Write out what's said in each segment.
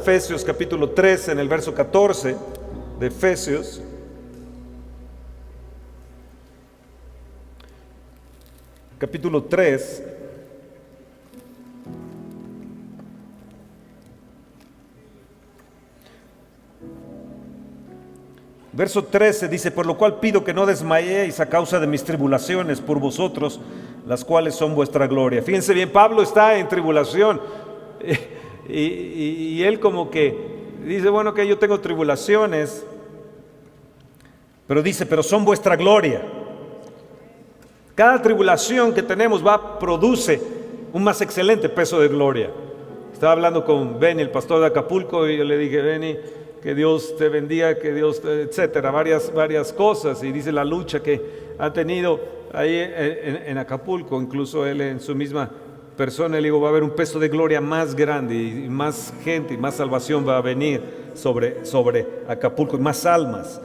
Efesios capítulo 3 en el verso 14 de Efesios. Capítulo 3. Verso 13 dice: por lo cual pido que no desmayéis a causa de mis tribulaciones por vosotros, las cuales son vuestra gloria. Fíjense bien, Pablo está en tribulación y él como que dice, bueno, que yo tengo tribulaciones, pero dice, pero son vuestra gloria. Cada tribulación que tenemos produce un más excelente peso de gloria. Estaba hablando con Benny, el pastor de Acapulco, y yo le dije, Benny, que Dios te bendiga, que Dios, etcétera, varias cosas. Y dice la lucha que ha tenido ahí en Acapulco, incluso él en su misma persona, le digo, va a haber un peso de gloria más grande y más gente y más salvación va a venir sobre Acapulco y más almas.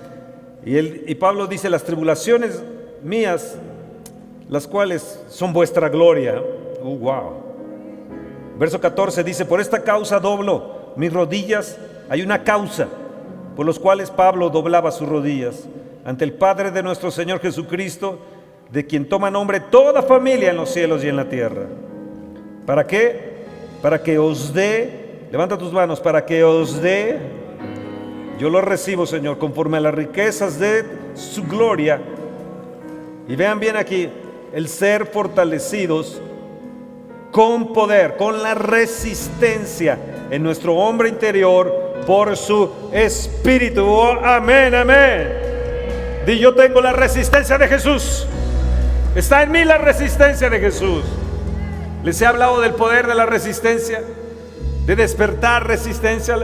Y Pablo dice, las tribulaciones mías, las cuales son vuestra gloria. Wow. Verso 14 dice, por esta causa doblo mis rodillas. Hay una causa por los cuales Pablo doblaba sus rodillas ante el Padre de nuestro Señor Jesucristo, de quien toma nombre toda familia en los cielos y en la tierra. ¿Para qué? Para que os dé, levanta tus manos, para que os dé, yo lo recibo, Señor, conforme a las riquezas de su gloria. Y vean bien aquí, el ser fortalecidos con poder, con la resistencia en nuestro hombre interior por su Espíritu. Oh, amén, amén. Di, yo tengo la resistencia de Jesús. Está en mí la resistencia de Jesús. Les he hablado del poder de la resistencia, de despertar resistencia.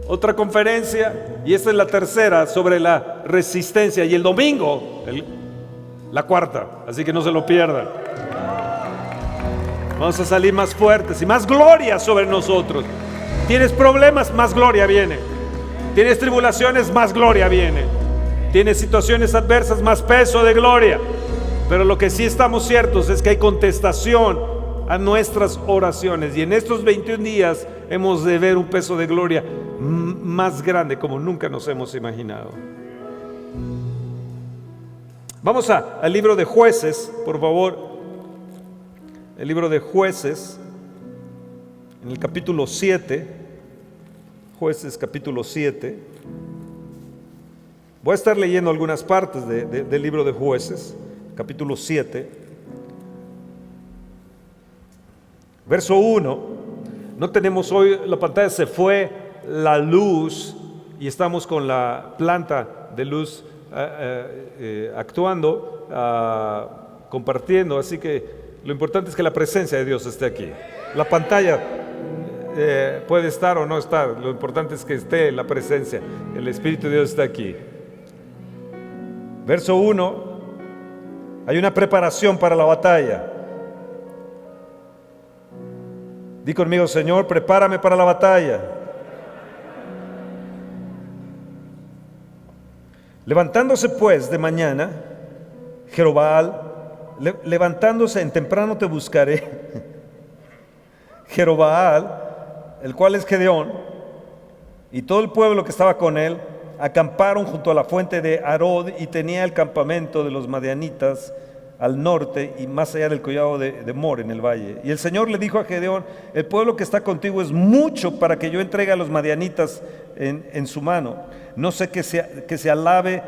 Otra conferencia, y esta es la tercera, sobre la resistencia. Y el domingo, la cuarta, así que no se lo pierdan. Vamos a salir más fuertes y más gloria sobre nosotros. Tienes problemas, más gloria viene. Tienes tribulaciones, más gloria viene. Tienes situaciones adversas, más peso de gloria. Pero lo que sí estamos ciertos es que hay contestación a nuestras oraciones. Y en estos 21 días hemos de ver un peso de gloria más grande como nunca nos hemos imaginado. Vamos al libro de Jueces, por favor. El libro de Jueces, en el capítulo 7, Jueces capítulo 7. Voy a estar leyendo algunas partes del libro de Jueces, capítulo 7, verso 1. No tenemos hoy, la pantalla se fue la luz y estamos con la planta de luz actuando, compartiendo, así que lo importante es que la presencia de Dios esté aquí. La pantalla puede estar o no estar, lo importante es que esté la presencia, el Espíritu de Dios está aquí. Verso 1, hay una preparación para la batalla. Di conmigo, Señor, prepárame para la batalla. Levantándose pues de mañana, Jerobbaal, levantándose en temprano te buscaré. Jerobbaal, el cual es Gedeón, y todo el pueblo que estaba con él, acamparon junto a la fuente de Arod, y tenía el campamento de los madianitas al norte y más allá del collado de Mor en el valle. Y el Señor le dijo a Gedeón, el pueblo que está contigo es mucho para que yo entregue a los madianitas en su mano. No sé que se alabe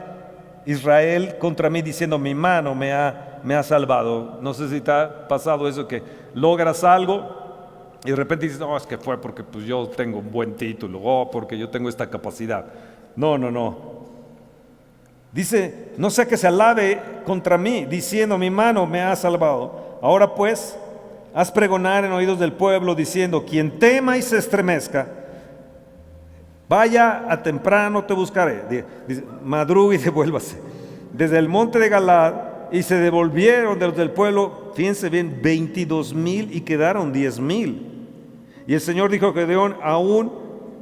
Israel contra mí diciendo, mi mano me ha salvado. No sé si te ha pasado eso, que logras algo y de repente dices, no, es que fue porque pues yo tengo un buen título, porque yo tengo esta capacidad. No. Dice, no sea que se alabe contra mí, diciendo, mi mano me ha salvado. Ahora pues, haz pregonar en oídos del pueblo, diciendo, quien tema y se estremezca, vaya a temprano te buscaré. Dice, madrugue y devuélvase. Desde el monte de Galad, y se devolvieron de los del pueblo, fíjense bien, 22,000 y quedaron 10,000. Y el Señor dijo a Gedeón, aún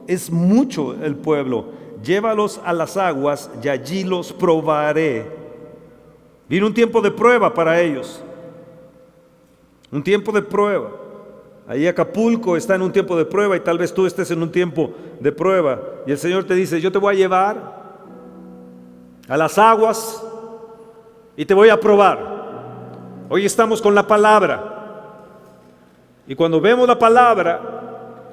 es mucho el pueblo, llévalos a las aguas y allí los probaré. Vino un tiempo de prueba para ellos, un tiempo de prueba. Ahí Acapulco está en un tiempo de prueba y tal vez tú estés en un tiempo de prueba. Y el Señor te dice, yo te voy a llevar a las aguas y te voy a probar. Hoy estamos con la palabra. Y cuando vemos la palabra,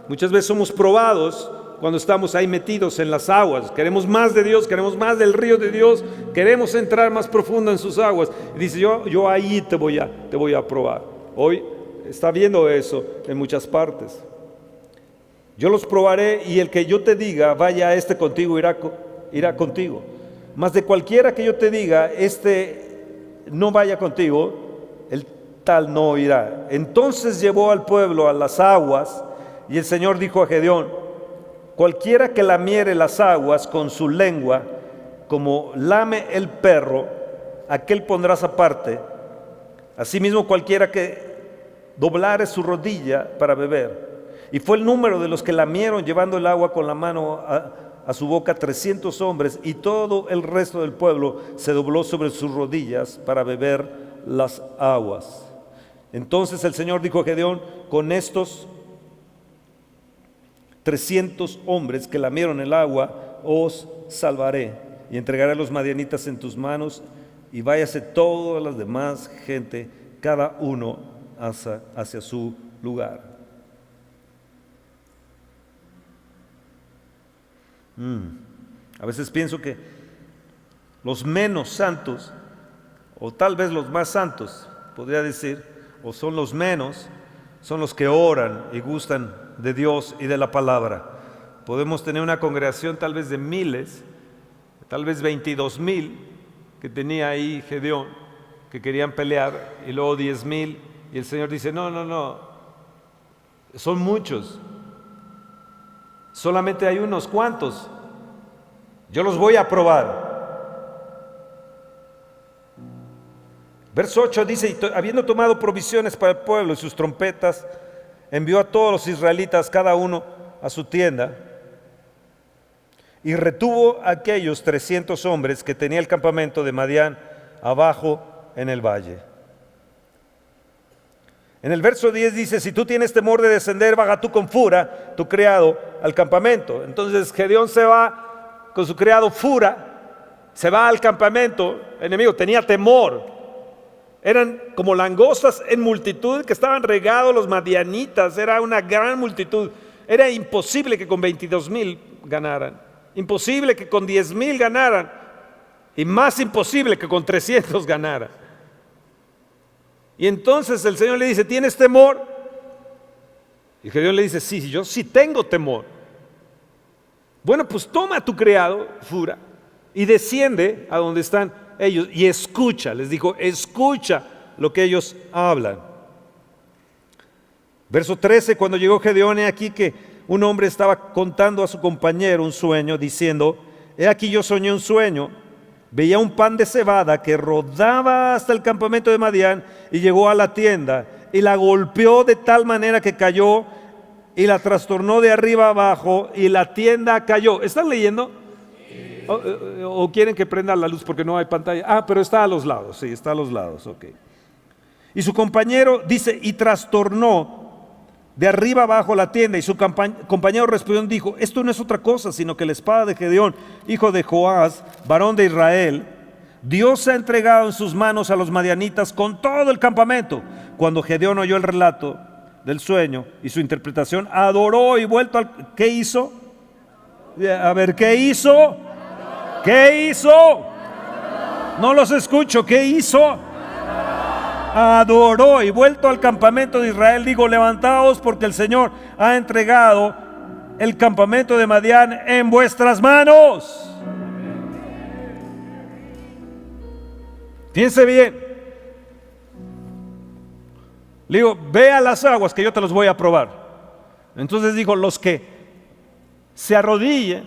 muchas veces somos probados cuando estamos ahí metidos en las aguas. Queremos más de Dios, queremos más del río de Dios, queremos entrar más profundo en sus aguas. Y dice, yo ahí te voy a probar. Hoy está viendo eso en muchas partes. Yo los probaré y el que yo te diga, vaya este contigo, irá contigo. Mas de cualquiera que yo te diga, este no vaya contigo, el tal no irá. Entonces llevó al pueblo a las aguas y el Señor dijo a Gedeón, cualquiera que lamiere las aguas con su lengua, como lame el perro, aquel pondrás aparte. Asimismo cualquiera que doblare su rodilla para beber. Y fue el número de los que lamieron llevando el agua con la mano a su boca 300 hombres, y todo el resto del pueblo se dobló sobre sus rodillas para beber las aguas. Entonces el Señor dijo a Gedeón, con estos 300 hombres que lamieron el agua, os salvaré, y entregaré a los madianitas en tus manos, y váyase toda la demás gente, cada uno hacia su lugar. A veces pienso que los menos santos, o tal vez los más santos, podría decir, o son los menos, son los que oran y gustan de Dios y de la palabra. Podemos tener una congregación tal vez de miles, tal vez 22,000 que tenía ahí Gedeón, que querían pelear, y luego 10,000, y el Señor dice, no, son muchos. Solamente hay unos cuantos. Yo los voy a probar. Verso 8 dice, y habiendo tomado provisiones para el pueblo y sus trompetas, envió a todos los israelitas, cada uno a su tienda, y retuvo a aquellos 300 hombres que tenía el campamento de Madián abajo en el valle. En el verso 10 dice, si tú tienes temor de descender, baja tú con Fura, tu criado, al campamento. Entonces Gedeón se va con su criado Fura, se va al campamento enemigo, tenía temor. Eran como langostas en multitud que estaban regados los madianitas, era una gran multitud. Era imposible que con 22,000 ganaran, imposible que con 10,000 ganaran, y más imposible que con 300 ganaran. Y entonces el Señor le dice, ¿tienes temor? Y Gedeón le dice, sí, yo sí tengo temor. Bueno, pues toma a tu criado, Fura, y desciende a donde están ellos y escucha. Les dijo, escucha lo que ellos hablan. Verso 13, cuando llegó Gedeón, he aquí que un hombre estaba contando a su compañero un sueño, diciendo, he aquí yo soñé un sueño. Veía un pan de cebada que rodaba hasta el campamento de Madián y llegó a la tienda y la golpeó de tal manera que cayó y la trastornó de arriba abajo y la tienda cayó. ¿Están leyendo? ¿O quieren que prenda la luz porque no hay pantalla? Ah, pero está a los lados, sí, está a los lados, ok. Y su compañero dice, y trastornó de arriba abajo la tienda, y su compañero respondió y dijo, esto no es otra cosa, sino que la espada de Gedeón, hijo de Joás, varón de Israel, Dios ha entregado en sus manos a los madianitas con todo el campamento. Cuando Gedeón oyó el relato del sueño y su interpretación, adoró y vuelto al... ¿Qué hizo? A ver, ¿qué hizo? ¿Qué hizo? No los escucho, ¿qué hizo? Adoró y vuelto al campamento de Israel, digo, levantaos porque el Señor ha entregado el campamento de Madián en vuestras manos. Fíjense bien. Le digo, ve a las aguas que yo te los voy a probar. Entonces dijo, los que se arrodillen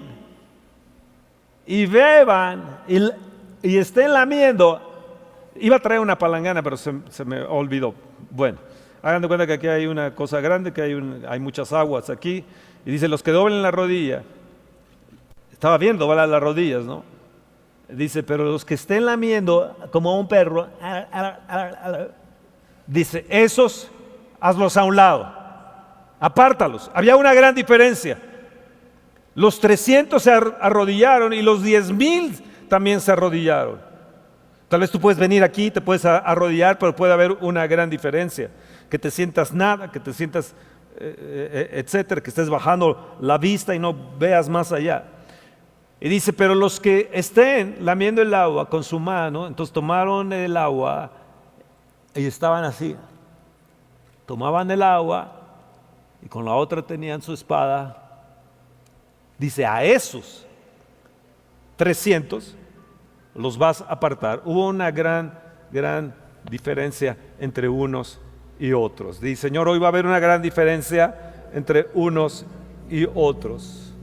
y beban y estén lamiendo. Iba a traer una palangana, pero se me olvidó. Bueno, hagan de cuenta que aquí hay una cosa grande, que hay muchas aguas aquí. Y dice, los que doblen la rodilla. Estaba bien doblar las rodillas, ¿no? Dice, pero los que estén lamiendo como un perro, dice, esos hazlos a un lado. apártalos. Había una gran diferencia. Los 300 se arrodillaron y los 10,000 también se arrodillaron. Tal vez tú puedes venir aquí, te puedes arrodillar, pero puede haber una gran diferencia. Que te sientas nada, que te sientas, etcétera, que estés bajando la vista y no veas más allá. Y dice, pero los que estén lamiendo el agua con su mano, entonces tomaron el agua y estaban así. Tomaban el agua y con la otra tenían su espada. Dice, a esos 300 los vas a apartar. Hubo una gran diferencia entre unos y otros. Dice, Señor, hoy va a haber una gran diferencia entre unos y otros.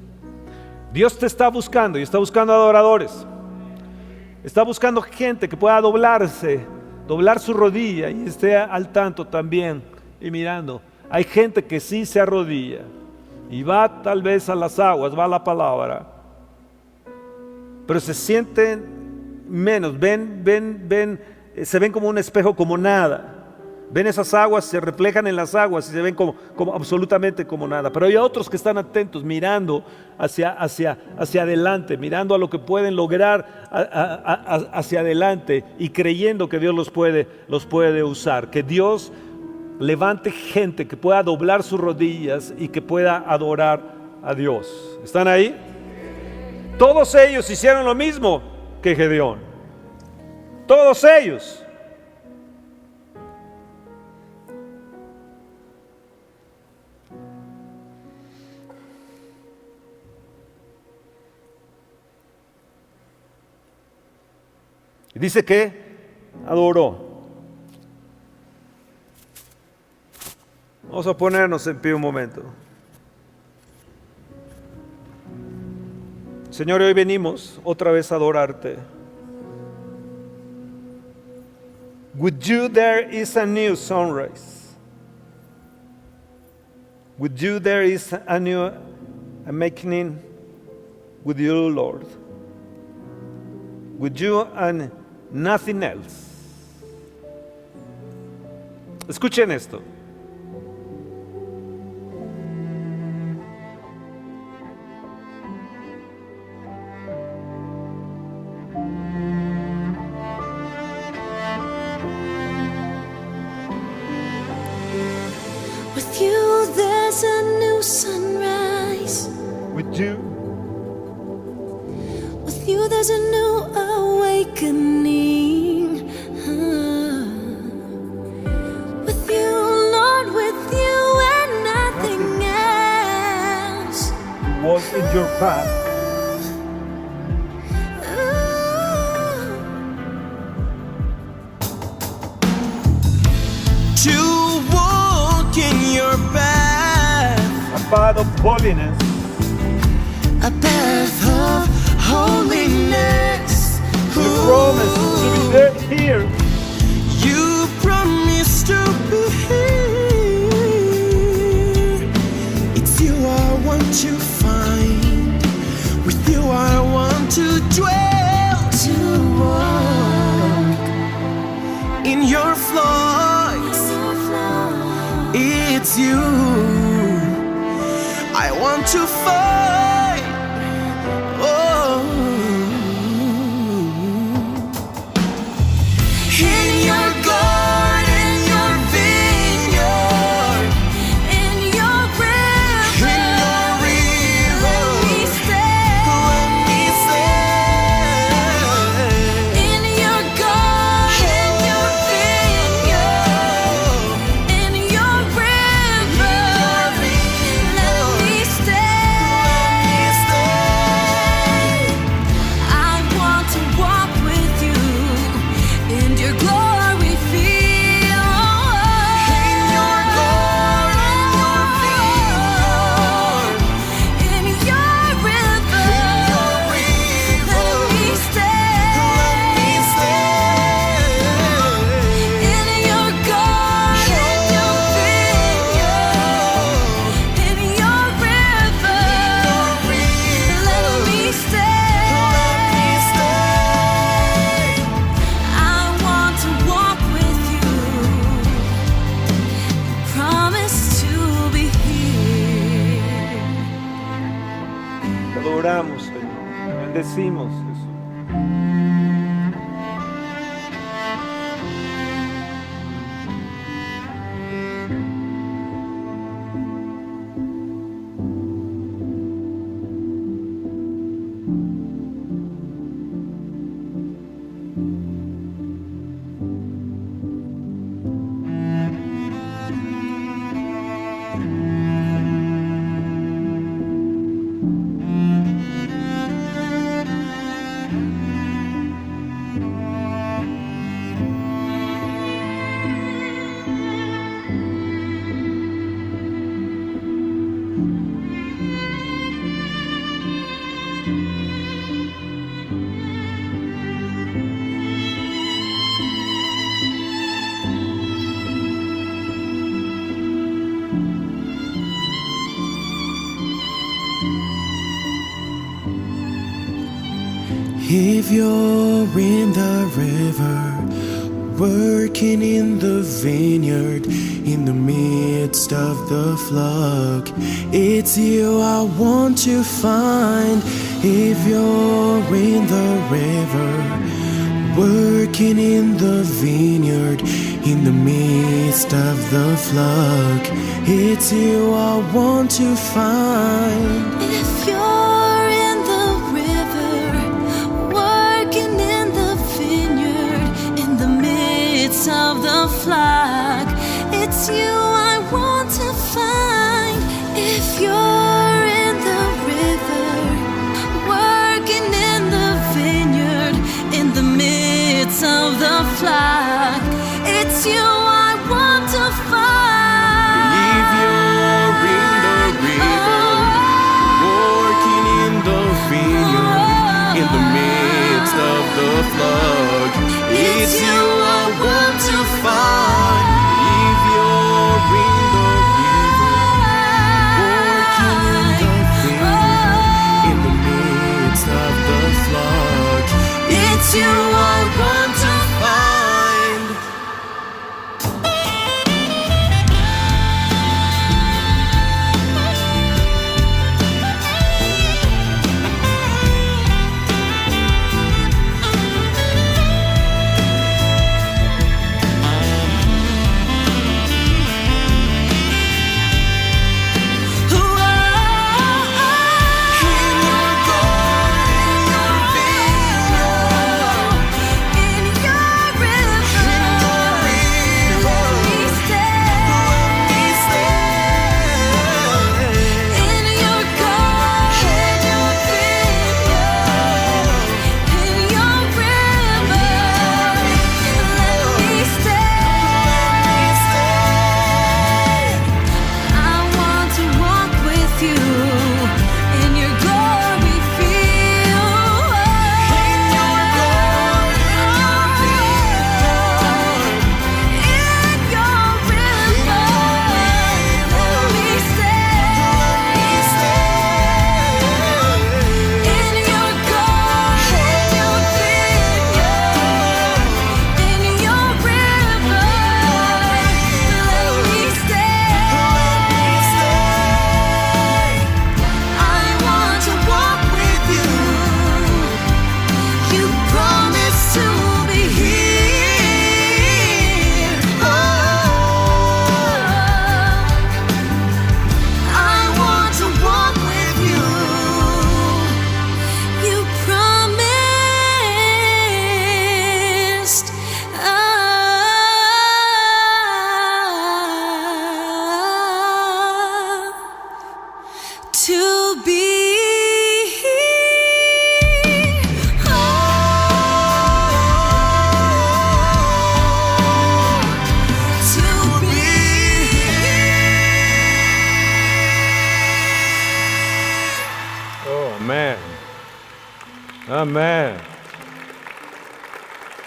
Dios te está buscando y está buscando adoradores. Está buscando gente que pueda doblar su rodilla y esté al tanto también y mirando. Hay gente que sí se arrodilla y va tal vez a las aguas, va a la palabra, pero se sienten menos, se ven como un espejo, como nada. Ven esas aguas, se reflejan en las aguas y se ven como absolutamente como nada. Pero hay otros que están atentos, mirando hacia adelante, mirando a lo que pueden lograr hacia adelante y creyendo que Dios los puede usar. Que Dios levante gente que pueda doblar sus rodillas y que pueda adorar a Dios. ¿Están ahí? Todos ellos hicieron lo mismo que Gedeón. Todos ellos. Y dice que adoró. Vamos a ponernos en pie un momento. Señor, hoy venimos otra vez a adorarte. With you there is a new sunrise. With you there is a new awakening. With you, Lord. With you and nothing else. Escuchen esto. With you there's a new sunrise. With you. With you there's a new awakening. With you, Lord, with you and nothing else. Walk in your path. To walk in your path, A path of holiness. a path of holiness. You promise to be there, here. You promise to be here. It's you I want to find. With you I want to dwell. To walk In your flight, so far. it's you I want to find. Oh, in your garden, your vineyard, In your river, in your river, let me stay. let me stay. In your garden, your vineyard, in your river, let me stay. bendecimos, Jesús. If you're in the river, working in the vineyard, in the midst of the flock, it's you I want to find. If you're in the river, working in the vineyard, in the midst of the flock, it's you I want to find. If you're in the river, working in the vineyard, in the midst of the flock, it's you I want to find. If you're in the river, working in the vineyard, in the midst of the flock, it's you I want to find. If you're in the river, working in the vineyard, in the midst of the flock, it's you I want to find. If you're in the river, working in the vineyard, in the midst of the flock, it's you I want to find. To be Oh, amén. Amén.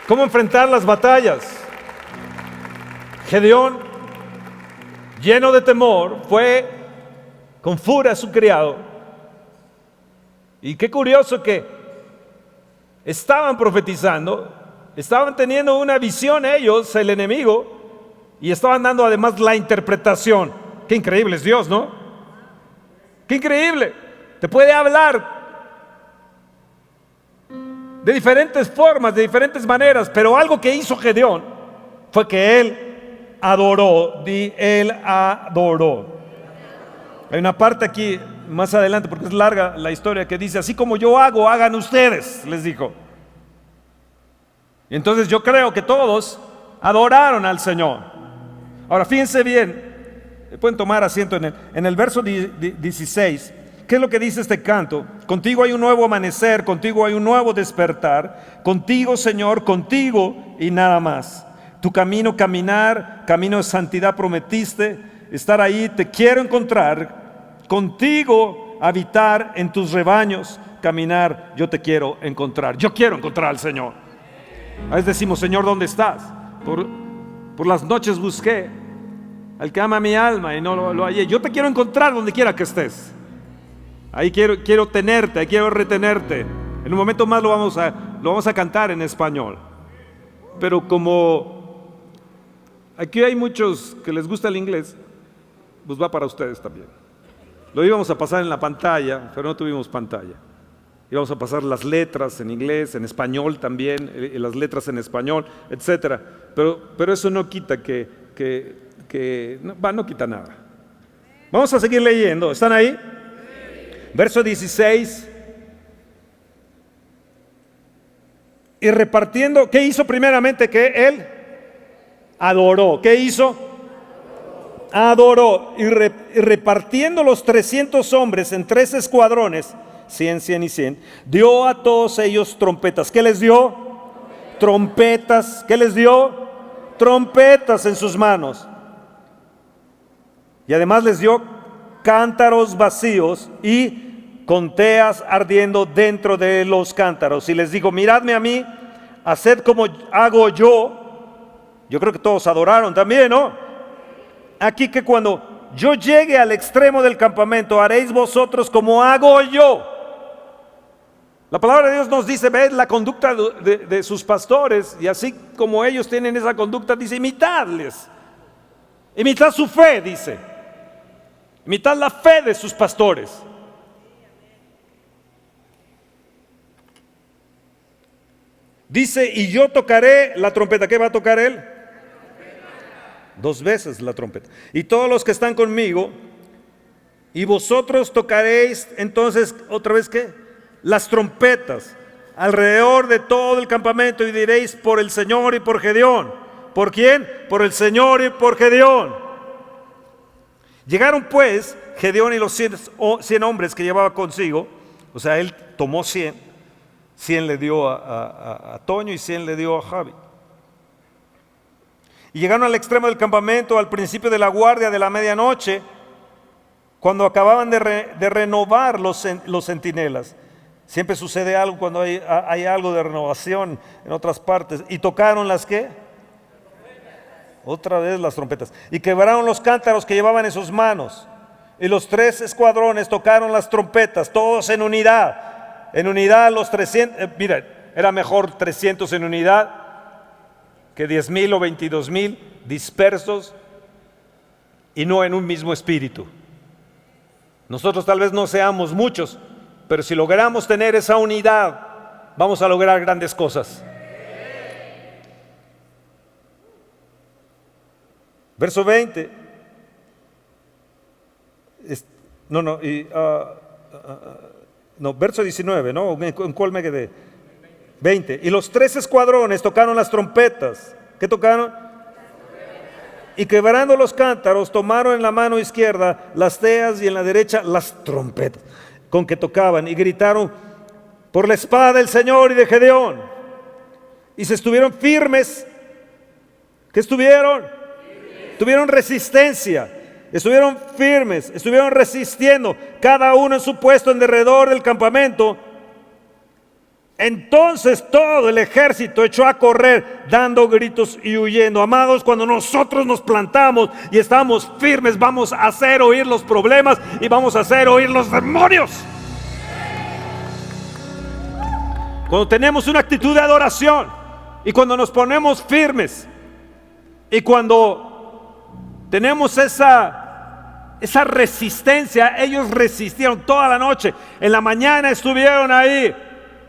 ¿Cómo enfrentar las batallas? Gedeón, lleno de temor, fue con furia a su criado. Y qué curioso que estaban profetizando, estaban teniendo una visión ellos, el enemigo, y estaban dando además la interpretación. Qué increíble es Dios, ¿no? Qué increíble. Te puede hablar de diferentes formas, de diferentes maneras, pero algo que hizo Gedeón fue que él adoró. Él adoró. Hay una parte aquí más adelante, porque es larga la historia, que dice: así como yo hago, hagan ustedes, les dijo. Y entonces yo creo que todos adoraron al Señor. Ahora fíjense bien, pueden tomar asiento en el verso 16. ¿Qué es lo que dice este canto? Contigo hay un nuevo amanecer, contigo hay un nuevo despertar, contigo, Señor, contigo y nada más. Tu camino caminar, camino de santidad prometiste, estar ahí, te quiero encontrar, contigo habitar en tus rebaños, caminar, yo te quiero encontrar. Yo quiero encontrar al Señor. A veces decimos: Señor, ¿dónde estás? Por las noches busqué al que ama mi alma y no lo hallé. Yo te quiero encontrar donde quiera que estés. Ahí quiero tenerte, ahí quiero retenerte. En un momento más lo vamos a cantar en español. Pero como aquí hay muchos que les gusta el inglés, pues va para ustedes también. Lo íbamos a pasar en la pantalla, pero no tuvimos pantalla. Íbamos a pasar las letras en inglés, en español también, las letras en español, etcétera. Pero eso no quita no quita nada. Vamos a seguir leyendo. ¿Están ahí? Verso 16. Y repartiendo, ¿qué hizo primeramente? Que él adoró. ¿Qué hizo? Adoró. Y repartiendo los 300 hombres en 3 escuadrones, 100, 100 y 100, dio a todos ellos trompetas. ¿Qué les dio? Trompetas. ¿Qué les dio? Trompetas en sus manos. Y además les dio cántaros vacíos y conteas ardiendo dentro de los cántaros. Y les dijo: miradme a mí, haced como hago yo. Yo creo que todos adoraron también, ¿no? Aquí que cuando yo llegue al extremo del campamento, haréis vosotros como hago yo. La palabra de Dios nos dice: ved la conducta de sus pastores, y así como ellos tienen esa conducta, dice: imitadles. Imitad su fe, dice. Imitad la fe de sus pastores. Dice: y yo tocaré la trompeta. ¿Qué va a tocar él? 2 veces la trompeta. Y todos los que están conmigo, y vosotros tocaréis entonces otra vez ¿qué? Las trompetas alrededor de todo el campamento, y diréis: por el Señor y por Gedeón. ¿Por quién? Por el Señor y por Gedeón. Llegaron pues Gedeón y los 100 hombres que llevaba consigo. O sea, él tomó 100 le dio a Toño y 100 le dio a Javi. Y llegaron al extremo del campamento al principio de la guardia de la medianoche, cuando acababan de renovar los centinelas. Siempre sucede algo cuando hay algo de renovación en otras partes. Y tocaron las ¿qué? Otra vez las trompetas. Y quebraron los cántaros que llevaban en sus manos. Y los 3 escuadrones tocaron las trompetas, todos en unidad. En unidad los 300. Mira, era mejor 300 en unidad que 10,000 o 22,000 dispersos y no en un mismo espíritu. Nosotros tal vez no seamos muchos, pero si logramos tener esa unidad, vamos a lograr grandes cosas. Verso 20. Verso 19, ¿no? ¿En cuál me quedé? 20. Y los 3 escuadrones tocaron las trompetas. ¿Qué tocaron? Y quebrando los cántaros, tomaron en la mano izquierda las teas y en la derecha las trompetas con que tocaban, y gritaron: por la espada del Señor y de Gedeón. Y se estuvieron firmes. ¿Qué estuvieron? Tuvieron resistencia, estuvieron firmes, estuvieron resistiendo, cada uno en su puesto en derredor del campamento. Entonces todo el ejército echó a correr, dando gritos y huyendo. Amados, cuando nosotros nos plantamos y estamos firmes, vamos a hacer oír los problemas y vamos a hacer oír los demonios. Cuando tenemos una actitud de adoración y cuando nos ponemos firmes y cuando tenemos esa resistencia. Ellos resistieron toda la noche. En la mañana estuvieron ahí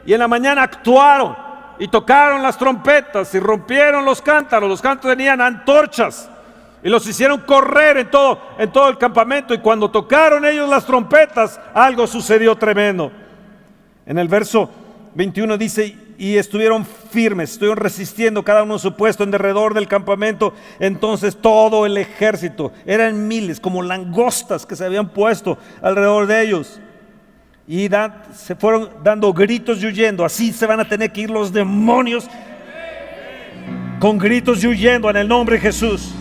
y en la mañana actuaron y tocaron las trompetas y rompieron los cántaros. Los cántaros tenían antorchas y los hicieron correr en todo el campamento. Y cuando tocaron ellos las trompetas, algo sucedió tremendo. En el verso 21 dice: y estuvieron firmes, estuvieron resistiendo cada uno en su puesto en derredor del campamento. Entonces todo el ejército, eran miles, como langostas que se habían puesto alrededor de ellos, y se fueron dando gritos y huyendo. Así se van a tener que ir los demonios, con gritos y huyendo en el nombre de Jesús.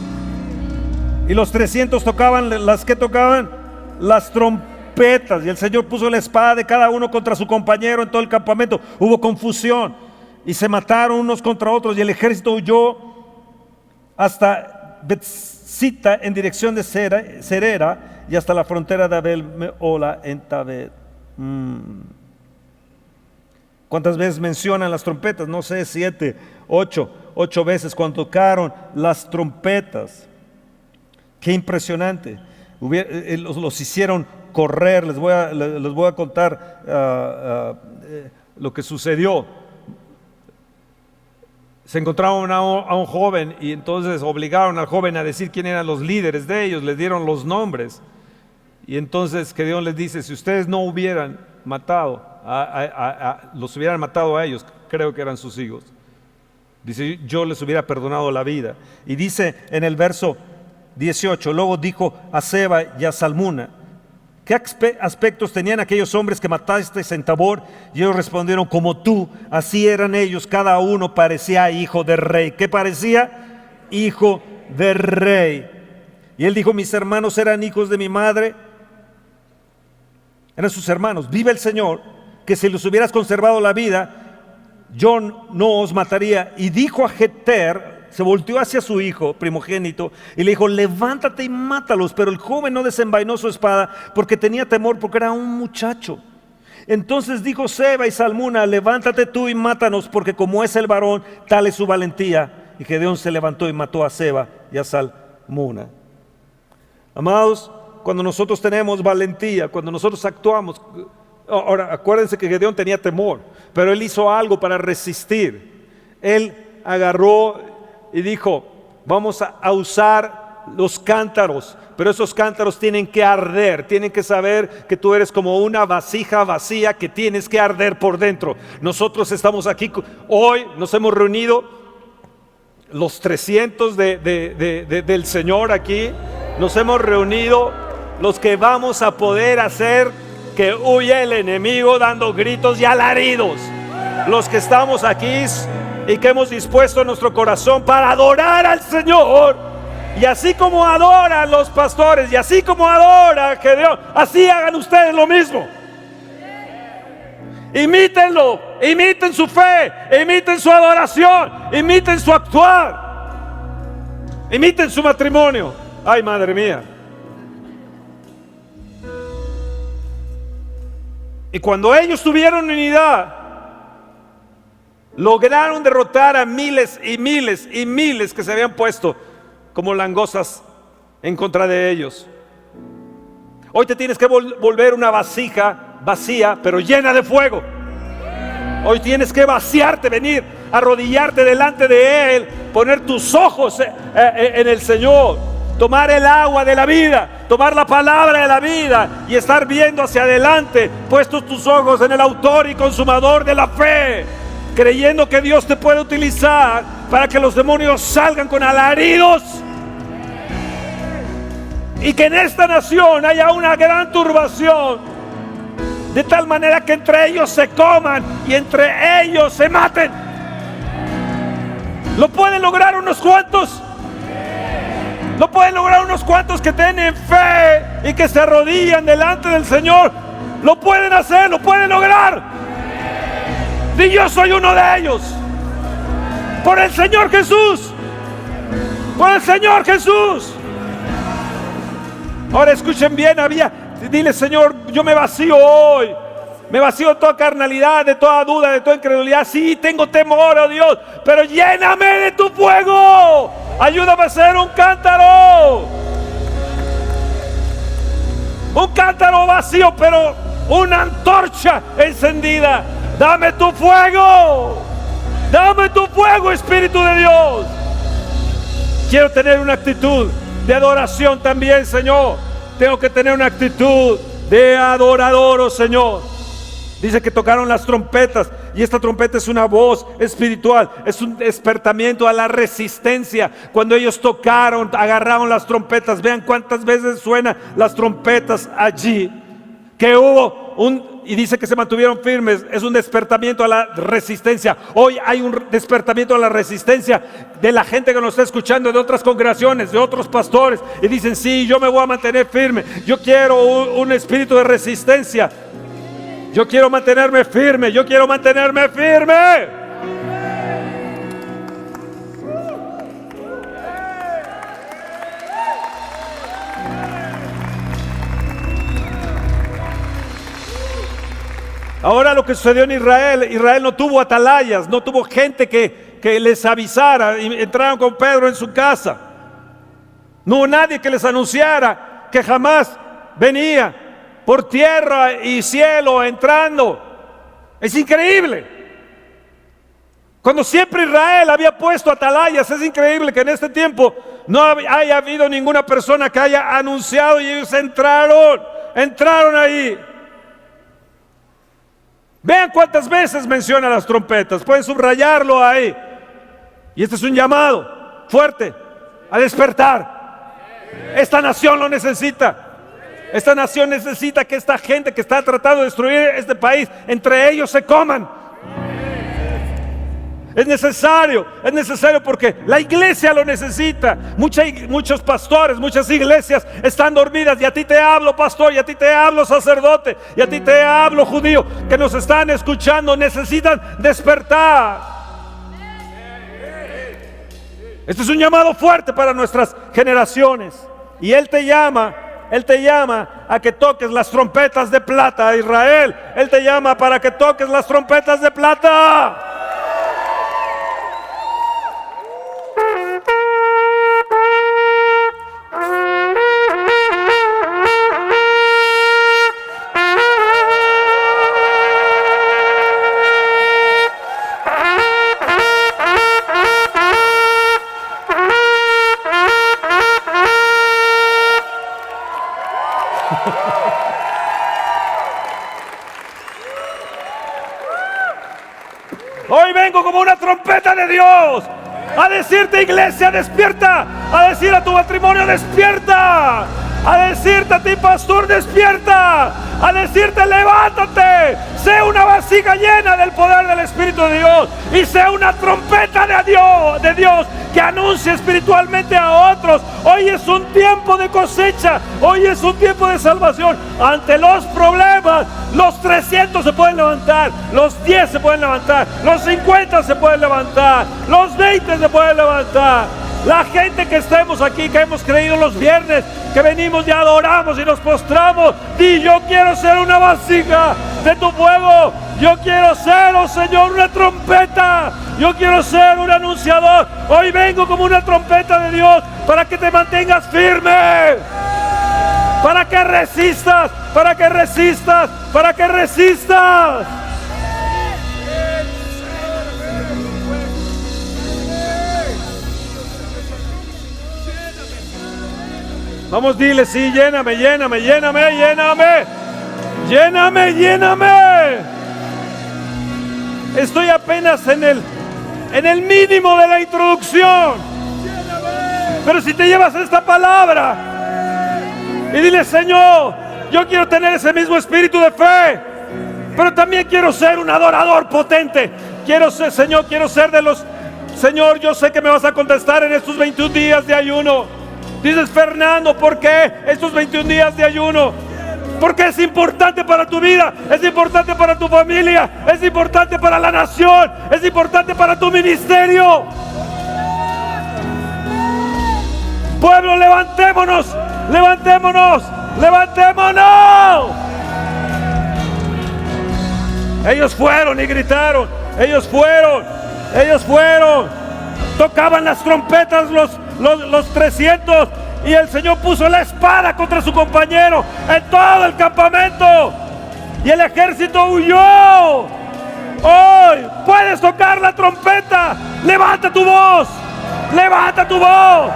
Y los 300 tocaban, las que tocaban las trompetas, y el Señor puso la espada de cada uno contra su compañero en todo el campamento. Hubo confusión y se mataron unos contra otros, y el ejército huyó hasta Betzita en dirección de Serera, y hasta la frontera de Abel Meola en Tabet. ¿Cuántas veces mencionan las trompetas? No sé, 7, 8 veces cuando tocaron las trompetas. Qué impresionante. Los hicieron correr. Les voy a contar lo que sucedió. Se encontraron a un joven, y entonces obligaron al joven a decir quién eran los líderes de ellos. Les dieron los nombres. Y entonces Gedeón les dice: si ustedes no hubieran matado, los hubieran matado a ellos, creo que eran sus hijos. Dice: yo les hubiera perdonado la vida. Y dice en el verso 18: luego dijo a Seba y a Salmuna: ¿qué aspectos tenían aquellos hombres que mataste en Tabor? Y ellos respondieron: como tú. Así eran ellos, cada uno parecía hijo de rey. ¿Qué parecía? Hijo de rey. Y él dijo: mis hermanos eran hijos de mi madre, eran sus hermanos. Vive el Señor, que si les hubieras conservado la vida, yo no os mataría. Y dijo a Jeter, se volteó hacia su hijo primogénito y le dijo: levántate y mátalos. Pero el joven no desenvainó su espada porque tenía temor, porque era un muchacho. Entonces dijo Seba y Salmuna: levántate tú y mátanos, porque como es el varón, tal es su valentía. Y Gedeón se levantó y mató a Seba y a Salmuna. Amados, cuando nosotros tenemos valentía, cuando nosotros actuamos. Ahora, acuérdense que Gedeón tenía temor, pero él hizo algo para resistir. Él agarró y dijo: vamos a usar los cántaros, pero esos cántaros tienen que arder. Tienen que saber que tú eres como una vasija vacía que tienes que arder por dentro. Nosotros estamos aquí, hoy nos hemos reunido los 300 del Señor aquí. Nos hemos reunido los que vamos a poder hacer que huya el enemigo dando gritos y alaridos. Los que estamos aquí y que hemos dispuesto nuestro corazón para adorar al Señor. Y así como adoran los pastores y así como adora Gedeón, así hagan ustedes lo mismo. Imítenlo, imiten su fe, imiten su adoración, imiten su actuar, imiten su matrimonio. Ay, madre mía. Y cuando ellos tuvieron unidad, lograron derrotar a miles y miles y miles que se habían puesto como langostas en contra de ellos. Hoy te tienes que volver una vasija vacía, pero llena de fuego. Hoy tienes que vaciarte, venir, arrodillarte delante de Él, poner tus ojos en el Señor, tomar el agua de la vida, tomar la palabra de la vida y estar viendo hacia adelante, puestos tus ojos en el autor y consumador de la fe, creyendo que Dios te puede utilizar para que los demonios salgan con alaridos y que en esta nación haya una gran turbación, de tal manera que entre ellos se coman y entre ellos se maten. ¿Lo pueden lograr unos cuantos? ¿Lo pueden lograr unos cuantos que tienen fe y que se arrodillan delante del Señor? ¿Lo pueden hacer? ¿Lo pueden lograr? Y yo soy uno de ellos. Por el Señor Jesús. Por el Señor Jesús. Ahora escuchen bien, dile: Señor, yo me vacío hoy. Me vacío de toda carnalidad, de toda duda, de toda incredulidad. Sí, tengo temor, oh Dios, pero lléname de tu fuego. Ayúdame a ser un cántaro. Un cántaro vacío, pero una antorcha encendida. Dame tu fuego. Dame tu fuego, Espíritu de Dios. Quiero tener una actitud de adoración también, Señor. Tengo que tener una actitud de adorador, oh Señor. Dice que tocaron las trompetas, y esta trompeta es una voz espiritual, es un despertamiento a la resistencia. Cuando ellos tocaron, agarraron las trompetas, vean cuántas veces suenan las trompetas allí. Que hubo y dice que se mantuvieron firmes, es un despertamiento a la resistencia. Hoy hay un despertamiento a la resistencia de la gente que nos está escuchando, de otras congregaciones, de otros pastores, y dicen: sí, yo me voy a mantener firme, yo quiero un espíritu de resistencia. Yo quiero mantenerme firme, yo quiero mantenerme firme. Ahora lo que sucedió en Israel no tuvo atalayas, no tuvo gente que les avisara, y entraron con Pedro en su casa. No hubo nadie que les anunciara que jamás venía por tierra y cielo entrando. Es increíble. Cuando siempre Israel había puesto atalayas, es increíble que en este tiempo no haya habido ninguna persona que haya anunciado, y ellos entraron ahí. Vean cuántas veces menciona las trompetas, pueden subrayarlo ahí. Y este es un llamado fuerte a despertar. Esta nación lo necesita. Esta nación necesita que esta gente que está tratando de destruir este país, entre ellos se coman. Es necesario porque la iglesia lo necesita. Muchos pastores, muchas iglesias están dormidas, y a ti te hablo, pastor, y a ti te hablo, sacerdote, y a ti te hablo, judío, que nos están escuchando. Necesitan despertar. Este es un llamado fuerte para nuestras generaciones, y Él te llama a que toques las trompetas de plata, Israel. Él te llama para que toques las trompetas de plata. Hoy vengo como una trompeta de Dios a decirte: iglesia, despierta. A decir a tu matrimonio: despierta. A decirte a ti, pastor: despierta. A decirte: levántate. Sé una vasija llena del poder del Espíritu de Dios, y sé una trompeta de Dios que anuncie espiritualmente a otros. Hoy es un tiempo de cosecha, hoy es un tiempo de salvación. Ante los problemas, los 300 se pueden levantar, los 10 se pueden levantar, los 50 se pueden levantar, los 20 se pueden levantar. La gente que estemos aquí, que hemos creído los viernes, que venimos y adoramos y nos postramos, di: yo quiero ser una vasija de tu fuego. Yo quiero ser, oh Señor, una trompeta. Yo quiero ser un anunciador. Hoy vengo como una trompeta de Dios para que te mantengas firme, para que resistas, para que resistas, para que resistas. Vamos, dile: sí, lléname, lléname, lléname, lléname. Lléname, lléname. Estoy apenas en el mínimo de la introducción. Pero si te llevas esta palabra y dile: Señor, yo quiero tener ese mismo espíritu de fe, pero también quiero ser un adorador potente. Quiero ser, Señor, quiero ser de los... Señor, yo sé que me vas a contestar en estos 21 días de ayuno. Dices: Fernando, ¿por qué estos 21 días de ayuno? Porque es importante para tu vida, es importante para tu familia, es importante para la nación, es importante para tu ministerio. Pueblo, levantémonos, levantémonos, levantémonos. Ellos fueron y gritaron, ellos fueron, tocaban las trompetas los 300, y el Señor puso la espada contra su compañero en todo el campamento, y el ejército huyó. Hoy puedes tocar la trompeta. Levanta tu voz. Levanta tu voz.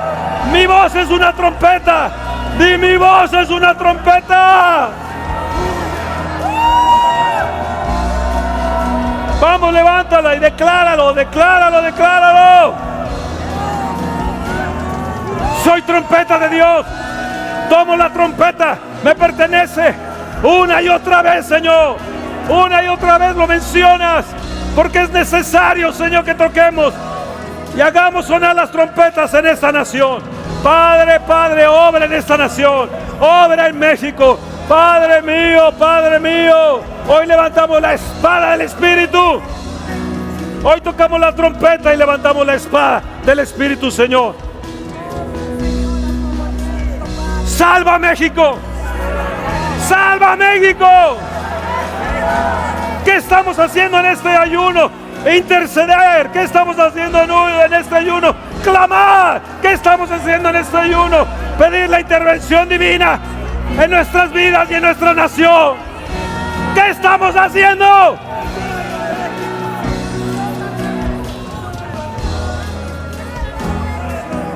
Mi voz es una trompeta. Di, mi voz es una trompeta. Vamos, levántala y decláralo, decláralo, decláralo. Soy trompeta de Dios. Tomo la trompeta, me pertenece. Una y otra vez, Señor. Una y otra vez lo mencionas, porque es necesario, Señor, que toquemos y hagamos sonar las trompetas en esta nación. Padre, Padre, obra en esta nación, obra en México. Padre mío, hoy levantamos la espada del Espíritu. Hoy tocamos la trompeta y levantamos la espada del Espíritu, Señor. Salva México. Salva México. ¿Qué estamos haciendo en este ayuno? Interceder. ¿Qué estamos haciendo en este ayuno? Clamar. ¿Qué estamos haciendo en este ayuno? Pedir la intervención divina en nuestras vidas y en nuestra nación. ¿Qué estamos haciendo?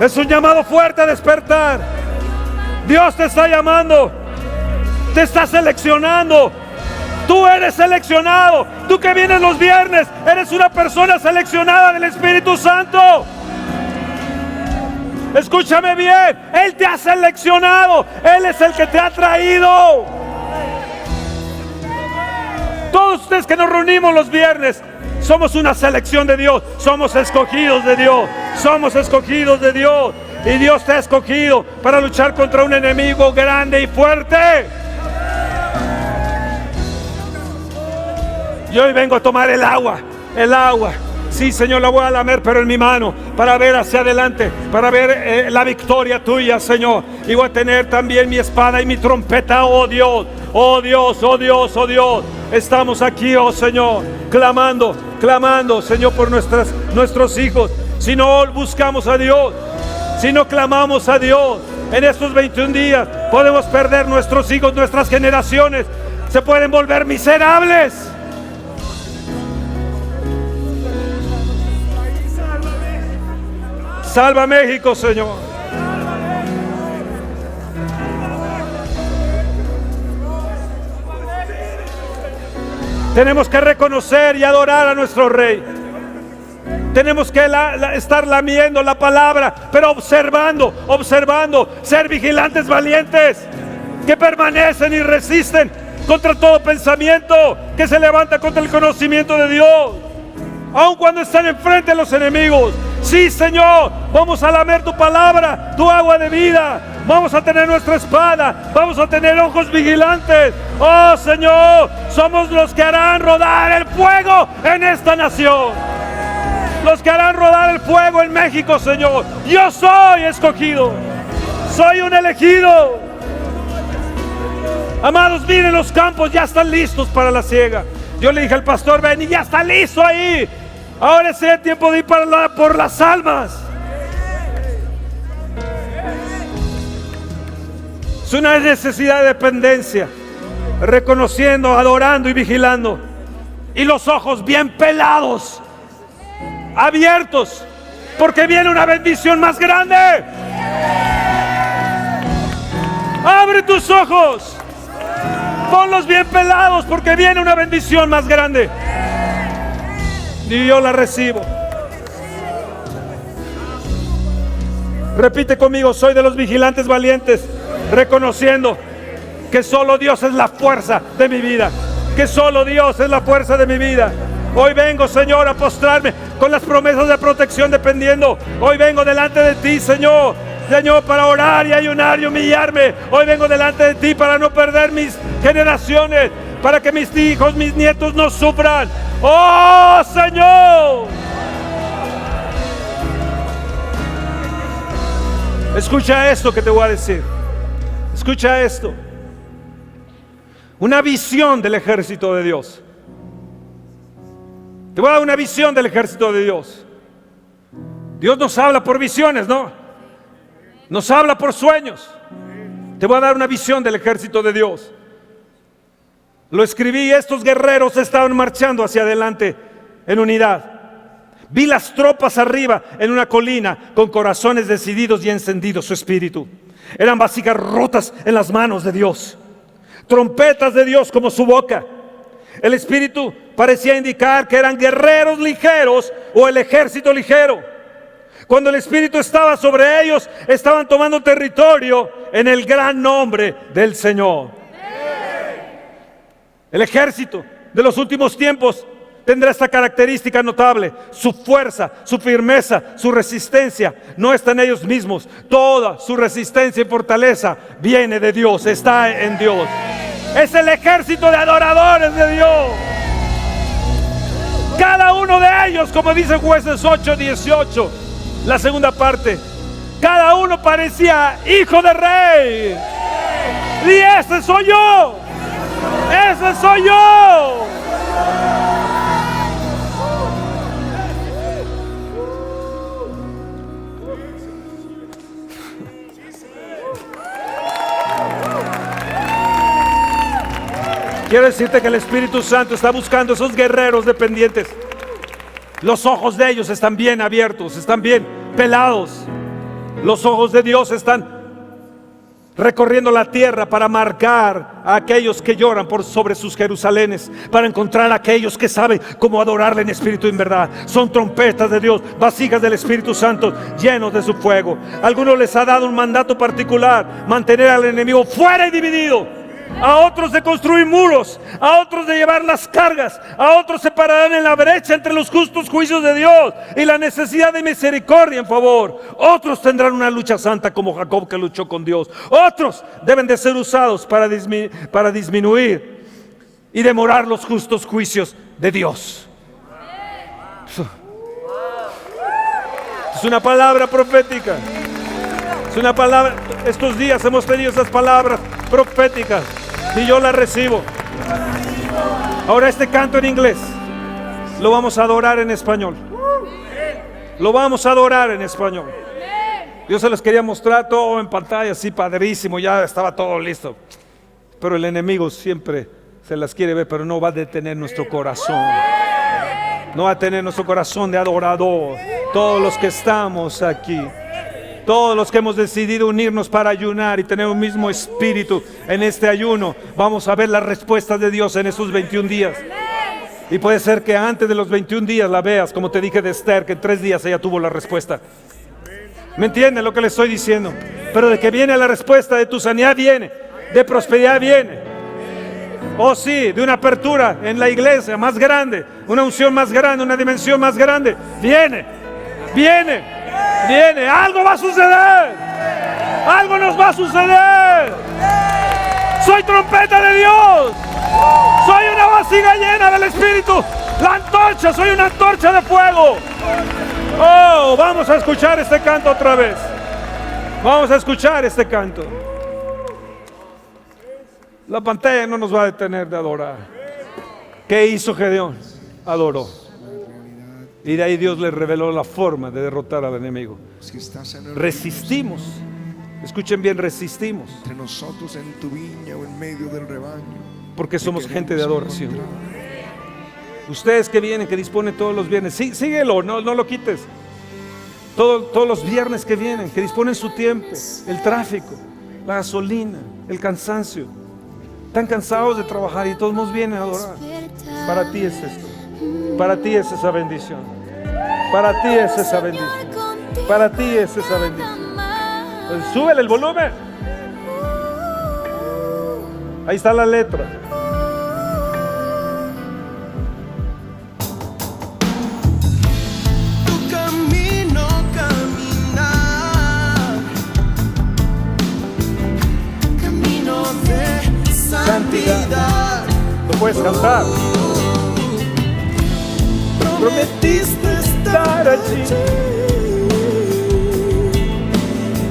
Es un llamado fuerte a despertar. Dios te está llamando. Te está seleccionando. Tú eres seleccionado. Tú que vienes los viernes, eres una persona seleccionada del Espíritu Santo. Escúchame bien. Él te ha seleccionado. Él es el que te ha traído. Todos ustedes que nos reunimos los viernes, somos una selección de Dios. Somos escogidos de Dios. Somos escogidos de Dios. Y Dios te ha escogido para luchar contra un enemigo grande y fuerte. Y hoy vengo a tomar el agua. El agua. Sí, Señor, la voy a lamer, pero en mi mano, para ver hacia adelante, para ver la victoria tuya, Señor. Y voy a tener también mi espada y mi trompeta, oh Dios, oh Dios, oh Dios, oh Dios. Estamos aquí, oh Señor, clamando, Señor, por nuestros hijos. Si no buscamos a Dios, si no clamamos a Dios, en estos 21 días podemos perder nuestros hijos, nuestras generaciones se pueden volver miserables. Salva México, Señor. Tenemos que reconocer y adorar a nuestro Rey. Tenemos que estar lamiendo la palabra, pero observando, ser vigilantes valientes, que permanecen y resisten contra todo pensamiento que se levanta contra el conocimiento de Dios, aun cuando están enfrente de los enemigos. Sí, Señor, vamos a lamer tu palabra, tu agua de vida. Vamos a tener nuestra espada, vamos a tener ojos vigilantes. Oh, Señor, somos los que harán rodar el fuego en esta nación. Los que harán rodar el fuego en México, Señor. Yo soy escogido, soy un elegido. Amados, miren, los campos ya están listos para la siega. Yo le dije al pastor, ven, y ya está listo ahí. Ahora es el tiempo de ir por las almas. Es una necesidad de dependencia, reconociendo, adorando y vigilando. Y los ojos bien pelados, abiertos, porque viene una bendición más grande. Abre tus ojos, ponlos bien pelados, porque viene una bendición más grande. Y yo la recibo. Repite conmigo: soy de los vigilantes valientes, reconociendo que solo Dios es la fuerza de mi vida, que solo Dios es la fuerza de mi vida. Hoy vengo, Señor, a postrarme con las promesas de protección dependiendo. Hoy vengo delante de ti, Señor, para orar y ayunar y humillarme. Hoy vengo delante de ti para no perder mis generaciones, para que mis hijos, mis nietos no sufran. ¡Oh, Señor! Escucha esto que te voy a decir. Escucha esto. Una visión del ejército de Dios. Te voy a dar una visión del ejército de Dios. Dios nos habla por visiones, ¿no? Nos habla por sueños. Te voy a dar una visión del ejército de Dios. Lo escribí y estos guerreros estaban marchando hacia adelante en unidad. Vi las tropas arriba en una colina con corazones decididos y encendidos su espíritu. Eran vasijas rotas en las manos de Dios, trompetas de Dios como su boca. El espíritu parecía indicar que eran guerreros ligeros o el ejército ligero. Cuando el espíritu estaba sobre ellos, estaban tomando territorio en el gran nombre del Señor. El ejército de los últimos tiempos tendrá esta característica notable: su fuerza, su firmeza, su resistencia no está en ellos mismos. Toda su resistencia y fortaleza viene de Dios, está en Dios. Es el ejército de adoradores de Dios. Cada uno de ellos, como dice Jueces 8:18, la segunda parte, cada uno parecía hijo de rey. Y ese soy yo. Ese soy yo. Quiero decirte que el Espíritu Santo está buscando esos guerreros dependientes. Los ojos de ellos están bien abiertos, están bien pelados. Los ojos de Dios están recorriendo la tierra para marcar a aquellos que lloran por sobre sus Jerusalenes, para encontrar a aquellos que saben cómo adorarle en espíritu y en verdad. Son trompetas de Dios, vasijas del Espíritu Santo, llenos de su fuego. A algunos les ha dado un mandato particular: mantener al enemigo fuera y dividido. A otros de construir muros, a otros de llevar las cargas, a otros se pararán en la brecha entre los justos juicios de Dios y la necesidad de misericordia en favor. Otros tendrán una lucha santa como Jacob, que luchó con Dios. Otros deben de ser usados para disminuir y demorar los justos juicios de Dios. Es una palabra profética. Es una palabra. Estos días hemos tenido esas palabras proféticas y yo las recibo. Ahora este canto en inglés lo vamos a adorar en español. Lo vamos a adorar en español. Yo se los quería mostrar todo en pantalla, así padrísimo, ya estaba todo listo. Pero el enemigo siempre se las quiere ver, pero no va a detener nuestro corazón. No va a tener nuestro corazón de adorador. Todos los que estamos aquí, todos los que hemos decidido unirnos para ayunar y tener un mismo espíritu en este ayuno, vamos a ver las respuestas de Dios en esos 21 días. Y puede ser que antes de los 21 días la veas, como te dije de Esther, que en 3 días ella tuvo la respuesta. ¿Me entienden lo que le estoy diciendo? Pero de que viene la respuesta, de tu sanidad viene, de prosperidad viene. Oh sí, de una apertura en la iglesia más grande, una unción más grande, una dimensión más grande. Viene, viene. Viene, algo va a suceder. Algo nos va a suceder. Soy trompeta de Dios. Soy una vasija llena del Espíritu. La antorcha, soy una antorcha de fuego. Oh, vamos a escuchar este canto otra vez. Vamos a escuchar este canto. La pantalla no nos va a detener de adorar. ¿Qué hizo Gedeón? Adoró. Y de ahí Dios le reveló la forma de derrotar al enemigo. Resistimos. Escuchen bien, resistimos. Entre nosotros en tu viña o en medio del rebaño. Porque somos gente de adoración. Ustedes que vienen, que disponen todos los viernes, síguelo, no lo quites. Todos los viernes que vienen, que disponen su tiempo, el tráfico, la gasolina, el cansancio. Están cansados de trabajar y todos nos vienen a adorar. Para ti es esto. Para ti es esa bendición. Para ti es esa bendición. Para ti es esa bendición. Pues súbele el volumen. Ahí está la letra. Tu camino caminar, camino de santidad. Lo puedes cantar. Prometiste estar allí.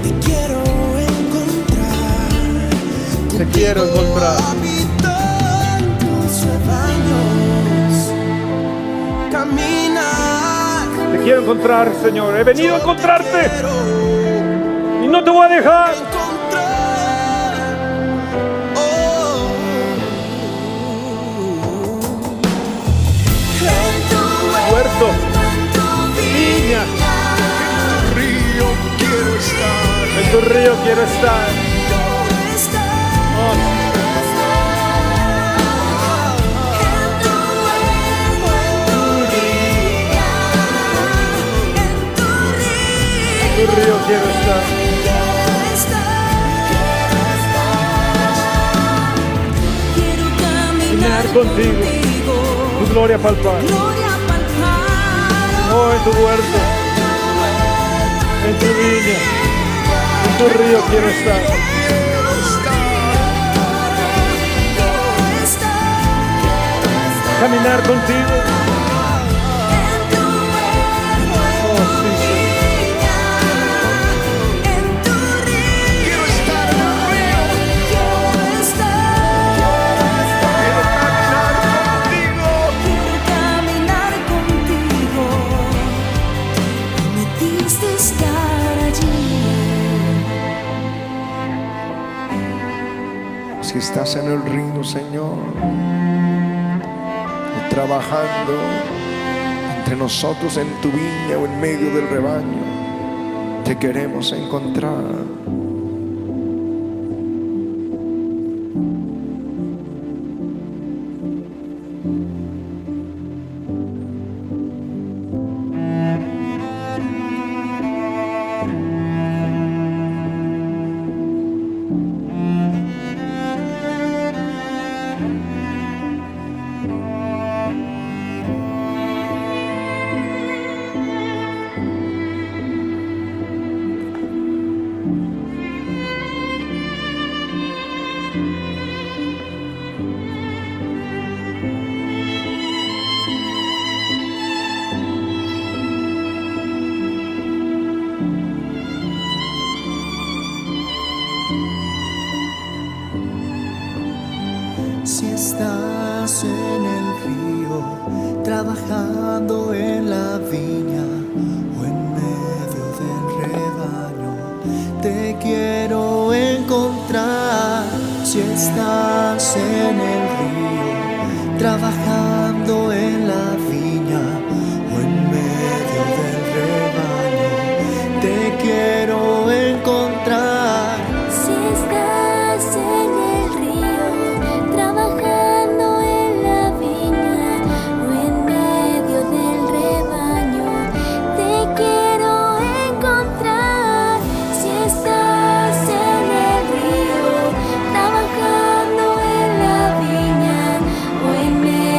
Te quiero encontrar. Te quiero encontrar. Habitando rebaños. Caminar. Te quiero encontrar, Señor. He venido a encontrarte y no te voy a dejar. Encontrar. Oh. En tu río quiero estar. Oh, en tu río quiero estar. Quiero caminar contigo. Tu gloria palpar. Oh, en tu huerto, en tu viña, en tu río quiero estar. Caminar contigo. Oh, sí, sí. Quiero estar en el río. Quiero caminar contigo. Prometiste estar allí. Si estás en el río, Señor, trabajando entre nosotros en tu viña o en medio del rebaño, te queremos encontrar. Si estás en el río, trabajando en la viña o en medio del rebaño, te quiero encontrar. Si estás en el río, trabajando en la viña o en medio del rebaño, te quiero encontrar. Si estás en el río, trabajando en la viña o en medio del rebaño, te quiero encontrar. Si estás en el río, trabajando en la viña o en medio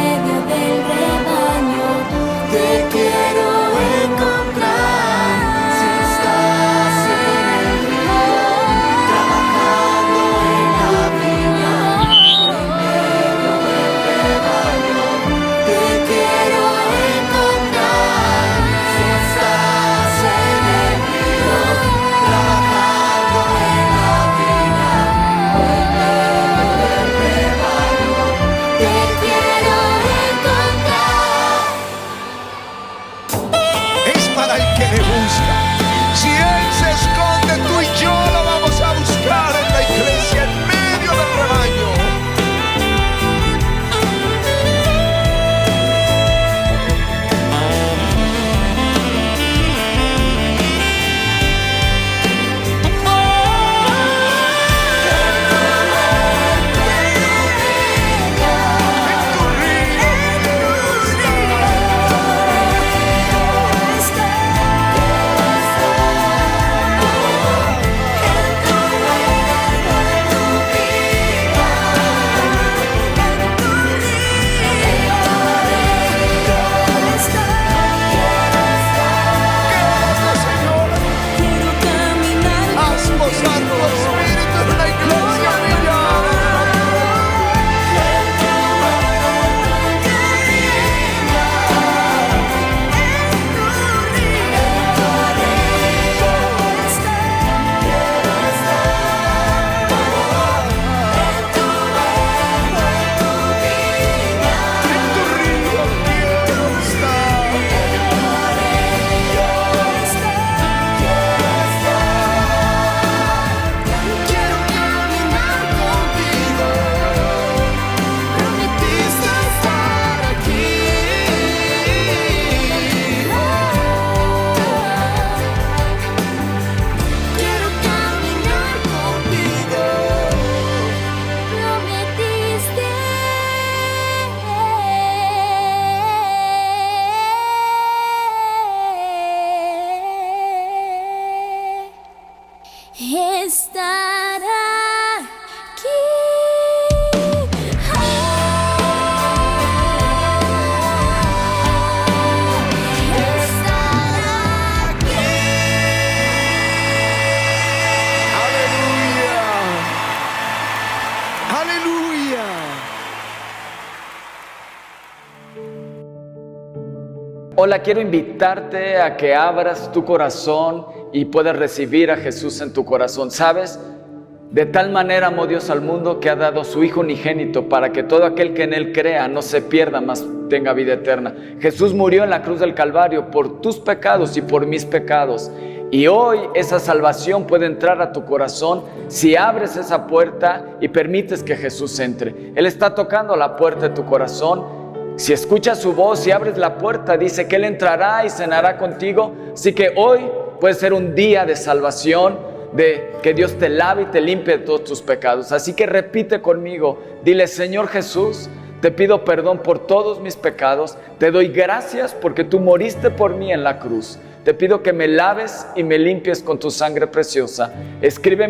estar aquí. Aleluya. Hola, quiero invitarte a que abras tu corazón y puedas recibir a Jesús en tu corazón. ¿Sabes? De tal manera amó Dios al mundo que ha dado su Hijo unigénito para que todo aquel que en Él crea no se pierda, mas tenga vida eterna. Jesús murió en la cruz del Calvario por tus pecados y por mis pecados. Y hoy esa salvación puede entrar a tu corazón si abres esa puerta y permites que Jesús entre. Él está tocando la puerta de tu corazón. Si escuchas su voz y abres la puerta, dice que Él entrará y cenará contigo. Así que hoy puede ser un día de salvación, de que Dios te lave y te limpie de todos tus pecados. Así que repite conmigo, dile: Señor Jesús, te pido perdón por todos mis pecados. Te doy gracias porque tú moriste por mí en la cruz. Te pido que me laves y me limpies con tu sangre preciosa. Escribe